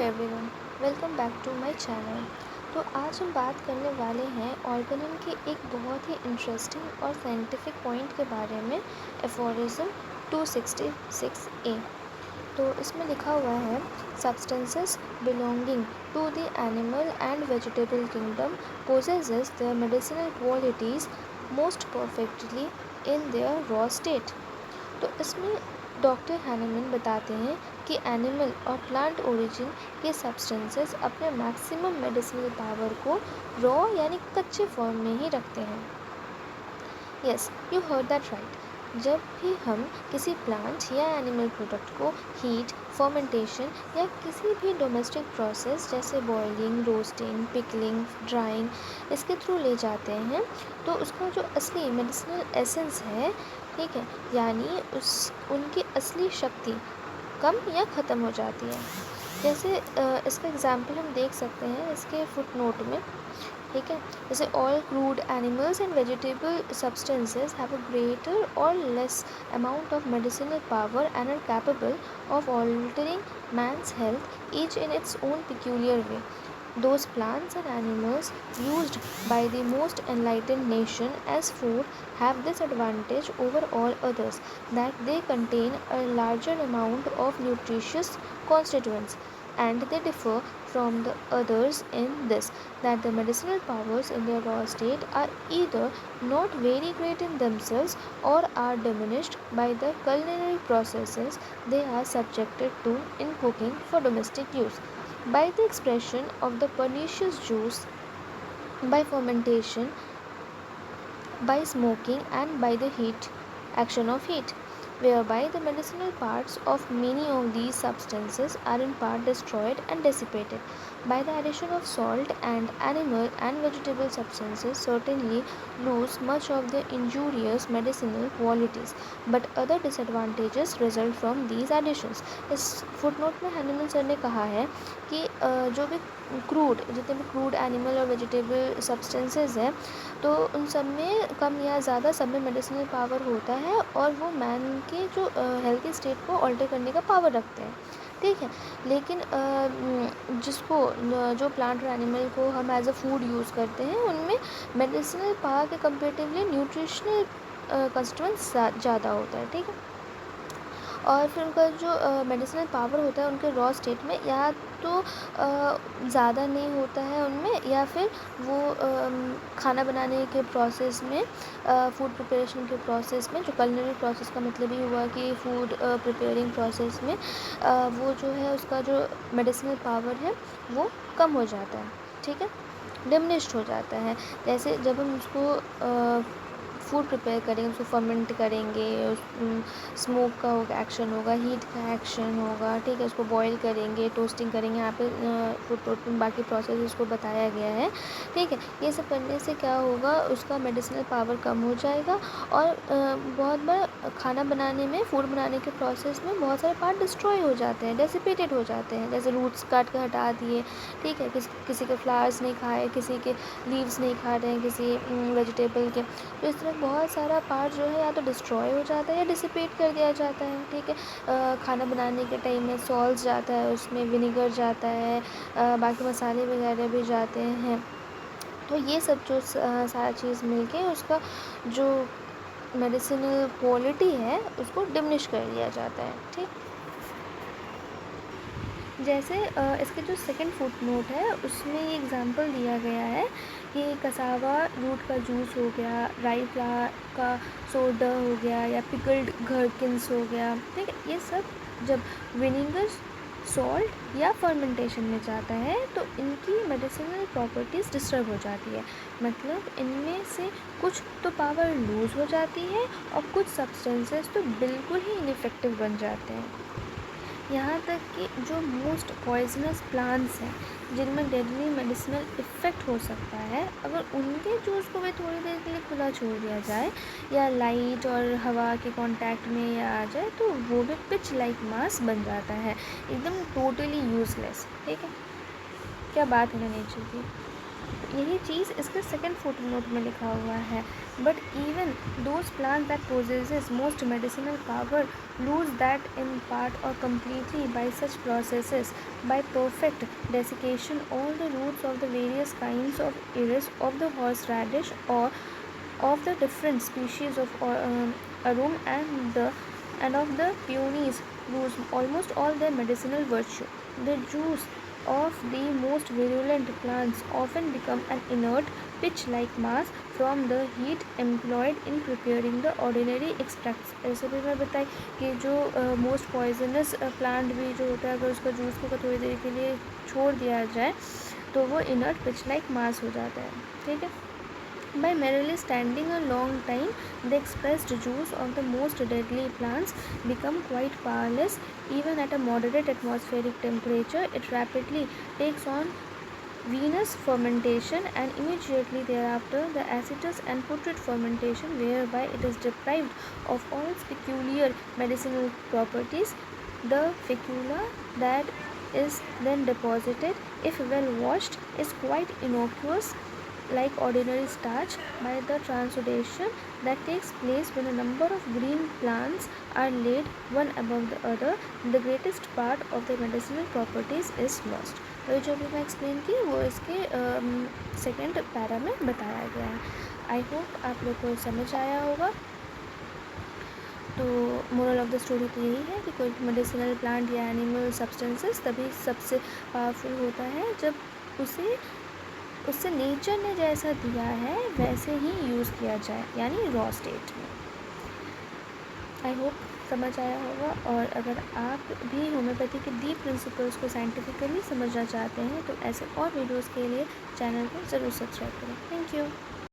Everyone, welcome back to my channel. तो आज हम बात करने वाले हैं ऑर्गेनिक के एक बहुत ही इंटरेस्टिंग और साइंटिफिक पॉइंट के बारे में, एफोरिज्म 266A। तो इसमें लिखा हुआ है, substances belonging to the animal and vegetable kingdom possesses their medicinal qualities most perfectly in their raw state। तो इसमें डॉक्टर हैनेमन बताते हैं कि एनिमल और प्लांट ओरिजिन के सब्सटेंसेस अपने मैक्सिमम मेडिसिनल पावर को रॉ यानी कच्चे फॉर्म में ही रखते हैं। Yes, you heard that right. जब भी हम किसी प्लांट या एनिमल प्रोडक्ट को हीट, फर्मेंटेशन या किसी भी डोमेस्टिक प्रोसेस जैसे बॉइलिंग, रोस्टिंग, पिकलिंग, ड्राइंग इसके थ्रू ले जाते हैं, तो उसका जो असली मेडिसिनल एसेंस है, ठीक है, यानी उनकी असली शक्ति कम या ख़त्म हो जाती है। जैसे इसका एग्जाम्पल हम देख सकते हैं इसके फुट नोट में, ठीक है। जैसे all crude animals and vegetable substances have a greater or less amount of medicinal power and are capable of altering man's health each in its own peculiar way। Those plants and animals used by the most enlightened nation as food have this advantage over all others, that they contain a larger amount of nutritious constituents, and they differ from the others in this, that the medicinal powers in their raw state are either not very great in themselves or are diminished by the culinary processes they are subjected to in cooking for domestic use, by the expression of the pernicious juice, by fermentation, by smoking, and by the action of heat, whereby the medicinal parts of many of these substances are in part destroyed and dissipated. By the addition of salt, and animal and vegetable substances certainly lose much of their injurious medicinal qualities, but other disadvantages result from these additions। इस footnote में हैनिमल sir ने कहा है कि जो भी जितने भी क्रूड एनिमल और वेजिटेबल सब्सटेंसेस हैं, तो उन सब में कम या ज़्यादा सब में मेडिसिनल पावर होता है और वो मैन के जो हेल्थी स्टेट को ऑल्टर करने का पावर रखते हैं, ठीक है। लेकिन जो प्लांट और एनिमल को हम एज अ फूड यूज़ करते हैं, उनमें मेडिसिनल पावर के कंपेरेटिवली न्यूट्रिशनल कंस्टिट्यूएंट्स ज़्यादा होता है, ठीक है। और फिर उनका जो मेडिसिनल पावर होता है उनके रॉ स्टेट में या तो ज़्यादा नहीं होता है उनमें, या फिर वो खाना बनाने के प्रोसेस में, फूड प्रिपरेशन के प्रोसेस में, जो कलिनरी प्रोसेस का मतलब ही हुआ कि फूड प्रिपेयरिंग प्रोसेस में वो जो है उसका जो मेडिसिनल पावर है वो कम हो जाता है, ठीक है, डिमिनिश्ड हो जाता है। जैसे जब हम उसको फूड प्रिपेयर करेंगे, उसको फर्मेंट करेंगे, स्मोक का एक्शन होगा, हीट का एक्शन होगा, ठीक है, उसको बॉईल करेंगे, टोस्टिंग करेंगे, यहाँ पे फूड प्रोटीन बाकी प्रोसेस उसको बताया गया है, ठीक है। ये सब करने से क्या होगा, उसका मेडिसिनल पावर कम हो जाएगा और बहुत बार खाना बनाने में, फूड बनाने के प्रोसेस में बहुत सारे पार्ट डिस्ट्रॉय हो जाते हैं, डेसिपेटेड हो जाते हैं। जैसे रूट्स काट के हटा दिए, ठीक है, किसी के फ्लावर्स नहीं खाए, किसी के लीव्स नहीं खा रहे हैं, किसी वेजिटेबल के, तो इस तरह बहुत सारा पार्ट जो है या तो डिस्ट्रॉय हो जाता है या डिसिपेट कर दिया जाता है, ठीक है। खाना बनाने के टाइम में सॉल्ट जाता है, उसमें विनेगर जाता है, बाकी मसाले वगैरह भी जाते हैं। तो ये सब जो सारा चीज़ मिलके उसका जो मेडिसिनल क्वालिटी है उसको डिमिनिश कर दिया जाता है, ठीक। जैसे इसके जो सेकंड फुट नोट है उसमें ये एग्ज़ाम्पल दिया गया है कि कसावा रूट का जूस हो गया, राई फ्लावर का सोडा हो गया, या पिकल्ड घरकिन्स हो गया, ठीक है। ये सब जब विनेगर, सॉल्ट या फर्मेंटेशन में जाता है तो इनकी मेडिसिनल प्रॉपर्टीज़ डिस्टर्ब हो जाती है, मतलब इनमें से कुछ तो पावर लूज़ हो जाती है और कुछ सब्सटेंसेस तो बिल्कुल ही इनइफेक्टिव बन जाते हैं। यहाँ तक कि जो मोस्ट पॉइजनस प्लांट्स हैं, जिनमें डेडली मेडिसिनल इफ़ेक्ट हो सकता है, अगर उनके जूस को भी थोड़ी देर के लिए खुला छोड़ दिया जाए या लाइट और हवा के कांटेक्ट में आ जाए, तो वो भी पिच लाइक मास बन जाता है, एकदम टोटली यूज़लेस, ठीक है। क्या बात है ना नेचर की। यही चीज़ इसके सेकेंड फुटनोट में लिखा हुआ है। But even those plant that possesses most medicinal power lose that in part और completely by such processes, by perfect desiccation all the roots of the various kinds of iris of the horseradish or of the different species of arum and of the peonies lose almost all their medicinal virtue. The juice of the most virulent plants often become an inert pitch-like mass from the heat employed in preparing the ordinary extracts. ऐसे भी मैं बताई कि जो most poisonous plant भी जो होता है अगर उसका जूस को थोड़ी देर के लिए छोड़ दिया जाए तो वो इनर्ट पिच लाइक मास हो जाता है। ठीक है। By merely standing a long time, the expressed juice of the most deadly plants become quite powerless. Even at a moderate atmospheric temperature, it rapidly takes on venous fermentation, and immediately thereafter the acetous and putrid fermentation, whereby it is deprived of all its peculiar medicinal properties. The fecula that is then deposited, if well washed, is quite innocuous like ordinary starch. By the transudation that takes place when a number of green plants are laid one above the other, the greatest part of their medicinal properties is lost. तो जो भी मैं explain की वो इसके second para में बताया गया है। आई होप आप लोग को समझ आया होगा। तो मोरल ऑफ द स्टोरी तो यही है कि कोई मेडिसिनल प्लांट या एनिमल सब्सटेंसेस तभी सबसे पावरफुल होता है जब उससे नेचर ने जैसा दिया है वैसे ही यूज़ किया जाए, यानी रॉ स्टेट में। आई होप समझ आया होगा। और अगर आप भी होम्योपैथी के डीप प्रिंसिपल्स को साइंटिफिकली समझना चाहते हैं तो ऐसे और वीडियोस के लिए चैनल को ज़रूर सब्सक्राइब करें। Thank you.